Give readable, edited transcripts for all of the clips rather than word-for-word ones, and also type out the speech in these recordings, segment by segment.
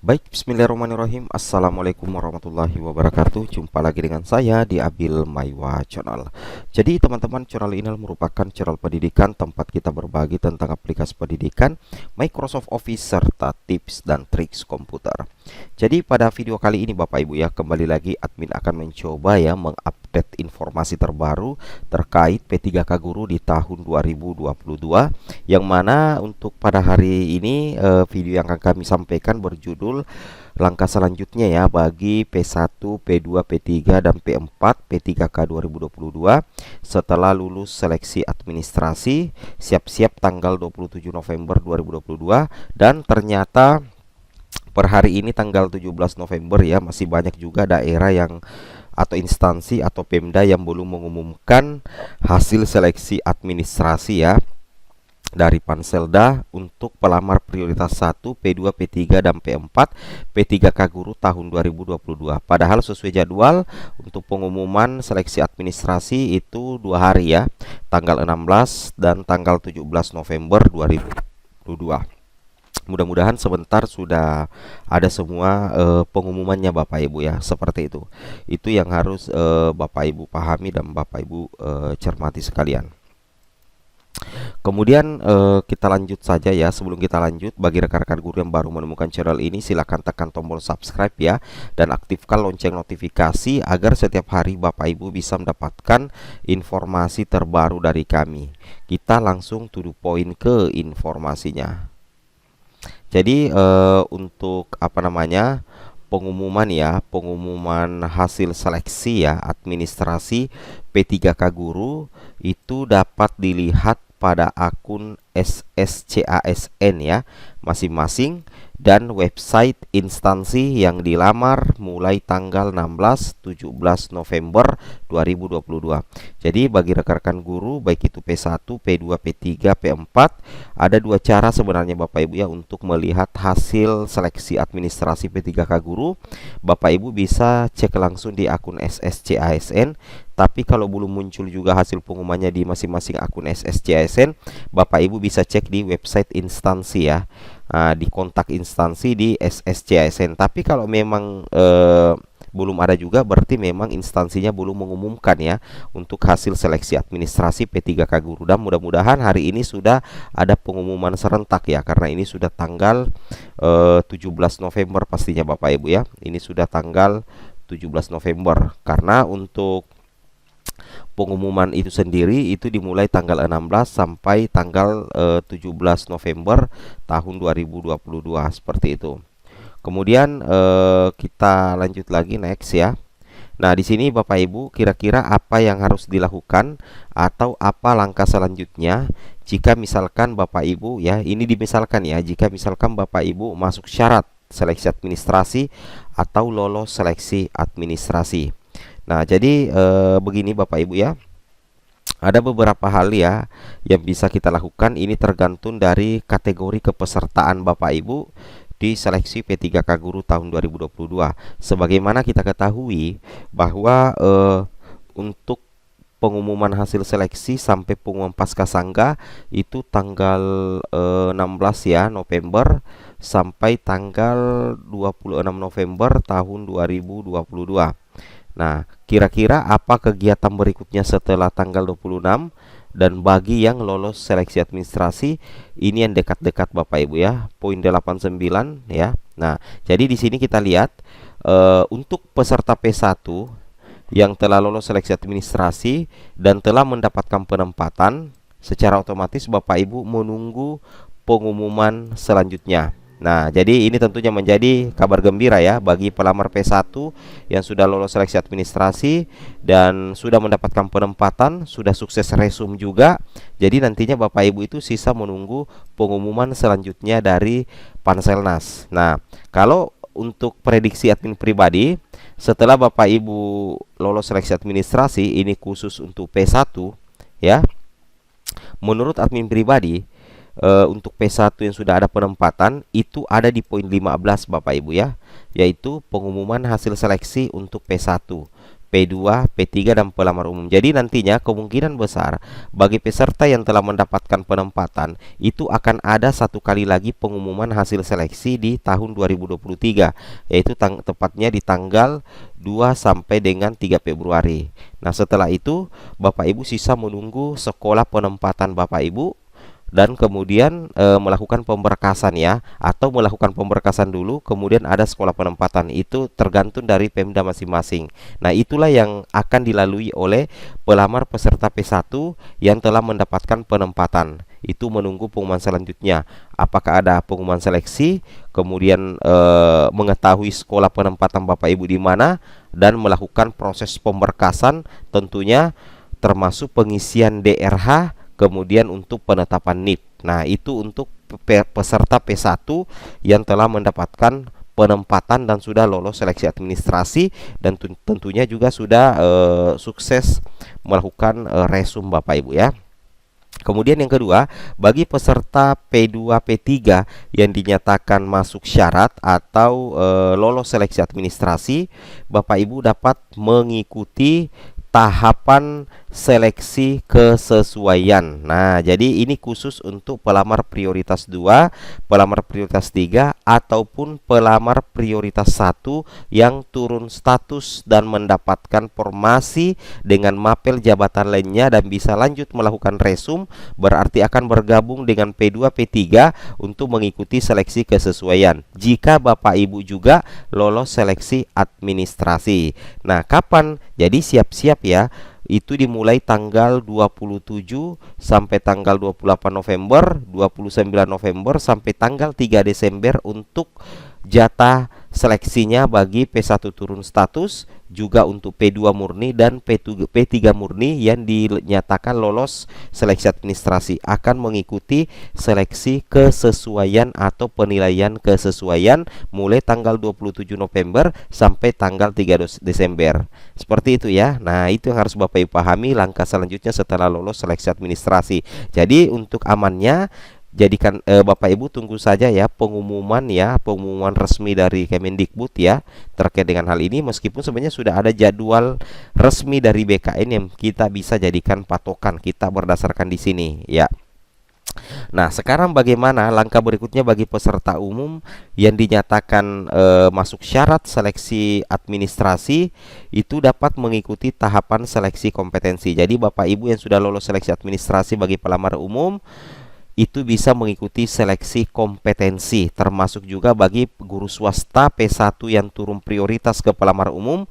Baik, bismillahirrahmanirrahim. Assalamualaikum warahmatullahi wabarakatuh. Jumpa lagi dengan saya di Abil Maiwa Channel. Jadi teman-teman, channel ini merupakan channel pendidikan tempat kita berbagi tentang aplikasi pendidikan, Microsoft Office, serta tips dan triks komputer. Jadi pada video kali ini Bapak Ibu ya, kembali lagi admin akan mencoba ya mengupdate informasi terbaru terkait P3K Guru di tahun 2022, yang mana untuk pada hari ini video yang akan kami sampaikan berjudul langkah selanjutnya ya bagi P1, P2, P3 dan P4 P3K 2022 setelah lulus seleksi administrasi, siap-siap tanggal 27 November 2022. Dan ternyata per hari ini tanggal 17 November ya, masih banyak juga daerah yang atau instansi atau Pemda yang belum mengumumkan hasil seleksi administrasi ya dari Panselda untuk pelamar prioritas 1, P2, P3 dan P4 P3K Guru tahun 2022. Padahal sesuai jadwal untuk pengumuman seleksi administrasi itu 2 hari ya, tanggal 16 dan tanggal 17 November 2022. Mudah-mudahan sebentar sudah ada semua pengumumannya Bapak Ibu ya, seperti itu. Itu yang harus Bapak Ibu pahami dan Bapak Ibu cermati sekalian. Kemudian kita lanjut saja ya. Sebelum kita lanjut, bagi rekan-rekan guru yang baru menemukan channel ini, silahkan tekan tombol subscribe ya, dan aktifkan lonceng notifikasi agar setiap hari Bapak Ibu bisa mendapatkan informasi terbaru dari kami. Kita langsung to the point ke informasinya. Jadi untuk pengumuman ya, pengumuman hasil seleksi ya administrasi P3K Guru itu dapat dilihat pada akun SSCASN ya masing-masing dan website instansi yang dilamar mulai tanggal 16-17 November 2022. Jadi bagi rekan-rekan guru baik itu P1, P2, P3, P4, ada 2 cara sebenarnya Bapak Ibu ya untuk melihat hasil seleksi administrasi P3K Guru. Bapak Ibu bisa cek langsung di akun SSCASN. Tapi kalau belum muncul juga hasil pengumumannya di masing-masing akun SSCASN, Bapak Ibu bisa cek di website instansi ya, di kontak instansi di SSCASN. Tapi kalau memang belum ada juga, berarti memang instansinya belum mengumumkan ya untuk hasil seleksi administrasi P3K Guru. Dan mudah-mudahan hari ini sudah ada pengumuman serentak ya, karena ini sudah tanggal 17 November pastinya Bapak Ibu ya. Ini sudah tanggal 17 November karena untuk pengumuman itu sendiri itu dimulai tanggal 16 sampai tanggal 17 November tahun 2022 seperti itu. Kemudian kita lanjut lagi next ya. Nah, di sini Bapak Ibu kira-kira apa yang harus dilakukan atau apa langkah selanjutnya jika misalkan Bapak Ibu ya, ini dimisalkan ya, jika misalkan Bapak Ibu masuk syarat seleksi administrasi atau lolos seleksi administrasi. Nah, jadi begini Bapak Ibu ya, ada beberapa hal ya yang bisa kita lakukan. Ini tergantung dari kategori kepesertaan Bapak Ibu di seleksi P3K Guru tahun 2022. Sebagaimana kita ketahui bahwa untuk pengumuman hasil seleksi sampai pengumuman Paskasangga itu tanggal 16 ya November sampai tanggal 26 November tahun 2022. Nah, kira-kira apa kegiatan berikutnya setelah tanggal 26? Dan bagi yang lolos seleksi administrasi, ini yang dekat-dekat Bapak Ibu ya, poin 89 ya. Nah, jadi di sini kita lihat untuk peserta P1 yang telah lolos seleksi administrasi dan telah mendapatkan penempatan, secara otomatis Bapak Ibu menunggu pengumuman selanjutnya. Nah, jadi ini tentunya menjadi kabar gembira ya bagi pelamar P1 yang sudah lolos seleksi administrasi dan sudah mendapatkan penempatan, sudah sukses resum juga. Jadi nantinya Bapak Ibu itu sisa menunggu pengumuman selanjutnya dari Panselnas. Nah, kalau untuk prediksi admin pribadi, setelah Bapak Ibu lolos seleksi administrasi, ini khusus untuk P1 ya. Menurut admin pribadi, untuk P1 yang sudah ada penempatan itu ada di poin 15 Bapak Ibu ya, yaitu pengumuman hasil seleksi untuk P1. P2, P3 dan pelamar umum. Jadi nantinya kemungkinan besar bagi peserta yang telah mendapatkan penempatan itu akan ada satu kali lagi pengumuman hasil seleksi di tahun 2023, yaitu tepatnya di tanggal 2 sampai dengan 3 Februari. Nah, setelah itu Bapak Ibu sisa menunggu sekolah penempatan Bapak Ibu dan kemudian melakukan pemberkasan ya, atau melakukan pemberkasan dulu kemudian ada sekolah penempatan. Itu tergantung dari Pemda masing-masing. Nah, itulah yang akan dilalui oleh pelamar peserta P1 yang telah mendapatkan penempatan. Itu menunggu pengumuman selanjutnya, apakah ada pengumuman seleksi, kemudian mengetahui sekolah penempatan Bapak Ibu di mana, dan melakukan proses pemberkasan tentunya, termasuk pengisian DRH, kemudian untuk penetapan NIP. Nah, itu untuk peserta P1 yang telah mendapatkan penempatan dan sudah lolos seleksi administrasi, dan tentunya juga sudah sukses melakukan resum Bapak Ibu ya. Kemudian yang kedua, bagi peserta P2, P3 yang dinyatakan masuk syarat atau lolos seleksi administrasi, Bapak Ibu dapat mengikuti tahapan seleksi kesesuaian. Nah, jadi ini khusus untuk pelamar prioritas 2, pelamar prioritas 3, ataupun pelamar prioritas 1 yang turun status dan mendapatkan formasi dengan mapel jabatan lainnya dan bisa lanjut melakukan resum, berarti akan bergabung dengan P2, P3 untuk mengikuti seleksi kesesuaian. Jika Bapak Ibu juga lolos seleksi administrasi. Nah, kapan? Jadi siap-siap ya. Itu dimulai tanggal 27 sampai tanggal 28 November, 29 November sampai tanggal 3 Desember untuk jatah seleksinya bagi P1 turun status, juga untuk P2 murni dan P3 murni yang dinyatakan lolos seleksi administrasi akan mengikuti seleksi kesesuaian atau penilaian kesesuaian mulai tanggal 27 November sampai tanggal 3 Desember. Seperti itu ya. Nah, itu yang harus Bapak Ibu pahami langkah selanjutnya setelah lolos seleksi administrasi. Jadi untuk amannya, jadikan Bapak Ibu tunggu saja ya pengumuman resmi dari Kemendikbud ya terkait dengan hal ini, meskipun sebenarnya sudah ada jadwal resmi dari BKN yang kita bisa jadikan patokan kita berdasarkan di sini ya. Nah, sekarang bagaimana langkah berikutnya bagi peserta umum yang dinyatakan masuk syarat seleksi administrasi, itu dapat mengikuti tahapan seleksi kompetensi. Jadi Bapak Ibu yang sudah lolos seleksi administrasi bagi pelamar umum itu bisa mengikuti seleksi kompetensi, termasuk juga bagi guru swasta P1 yang turun prioritas ke pelamar umum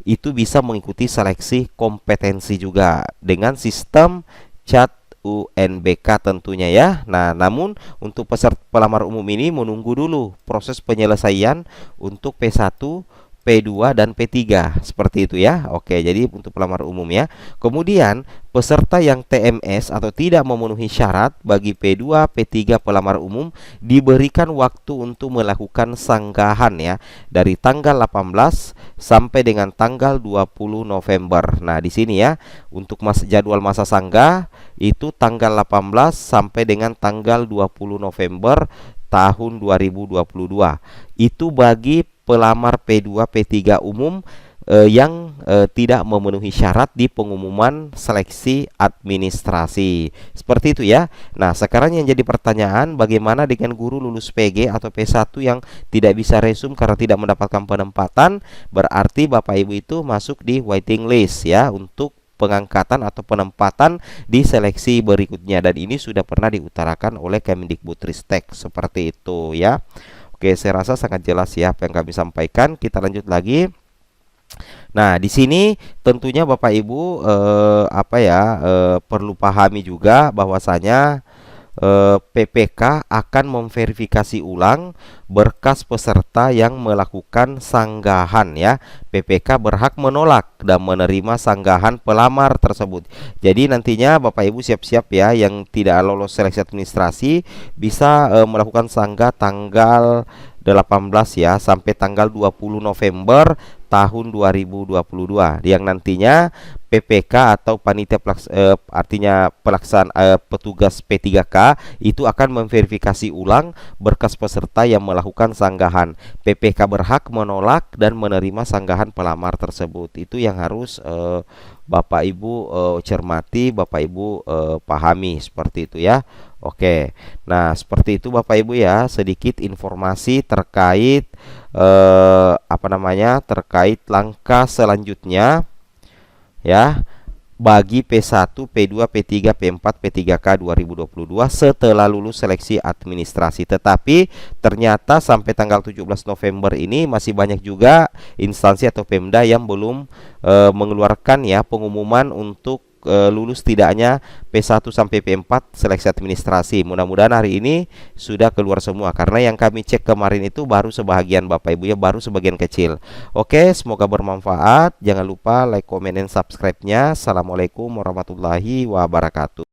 itu bisa mengikuti seleksi kompetensi juga dengan sistem CAT UNBK tentunya ya. Nah, namun untuk peserta pelamar umum ini menunggu dulu proses penyelesaian untuk P1, P2 dan P3 seperti itu ya. Oke, jadi untuk pelamar umum ya. Kemudian peserta yang TMS atau tidak memenuhi syarat bagi P2, P3 pelamar umum diberikan waktu untuk melakukan sanggahan ya dari tanggal 18 sampai dengan tanggal 20 November. Nah, di sini ya untuk jadwal masa sanggah itu tanggal 18 sampai dengan tanggal 20 November tahun 2022. Itu bagi pelamar P2, P3 umum yang tidak memenuhi syarat di pengumuman seleksi administrasi. Seperti itu ya. Nah, sekarang yang jadi pertanyaan, bagaimana dengan guru lulus PG atau P1 yang tidak bisa resum karena tidak mendapatkan penempatan? Berarti Bapak Ibu itu masuk di waiting list ya untuk pengangkatan atau penempatan di seleksi berikutnya, dan ini sudah pernah diutarakan oleh Kemendikbudristek seperti itu ya. Oke, saya rasa sangat jelas ya apa yang kami sampaikan. Kita lanjut lagi. Nah, di sini tentunya Bapak Ibu perlu pahami juga bahwasanya PPK akan memverifikasi ulang berkas peserta yang melakukan sanggahan ya. PPK berhak menolak dan menerima sanggahan pelamar tersebut. Jadi nantinya Bapak Ibu siap-siap ya yang tidak lolos seleksi administrasi bisa melakukan sanggah tanggal 18 ya sampai tanggal 20 November tahun 2022 yang nantinya PPK atau artinya petugas P3K itu akan memverifikasi ulang berkas peserta yang melakukan sanggahan. PPK berhak menolak dan menerima sanggahan pelamar tersebut. Itu yang harus Bapak Ibu cermati, Bapak Ibu pahami seperti itu ya. Oke. Nah, seperti itu Bapak Ibu ya, sedikit informasi terkait terkait langkah selanjutnya ya bagi P1, P2, P3, P4, P3K 2022 setelah lulus seleksi administrasi. Tetapi ternyata sampai tanggal 17 November ini masih banyak juga instansi atau Pemda yang belum mengeluarkan ya pengumuman untuk lulus tidaknya P1 sampai P4 seleksi administrasi. Mudah-mudahan hari ini sudah keluar semua, karena yang kami cek kemarin itu baru sebahagian Bapak Ibu ya, baru sebagian kecil. Oke, semoga bermanfaat. Jangan lupa like, comment, dan subscribe-nya. Assalamualaikum warahmatullahi wabarakatuh.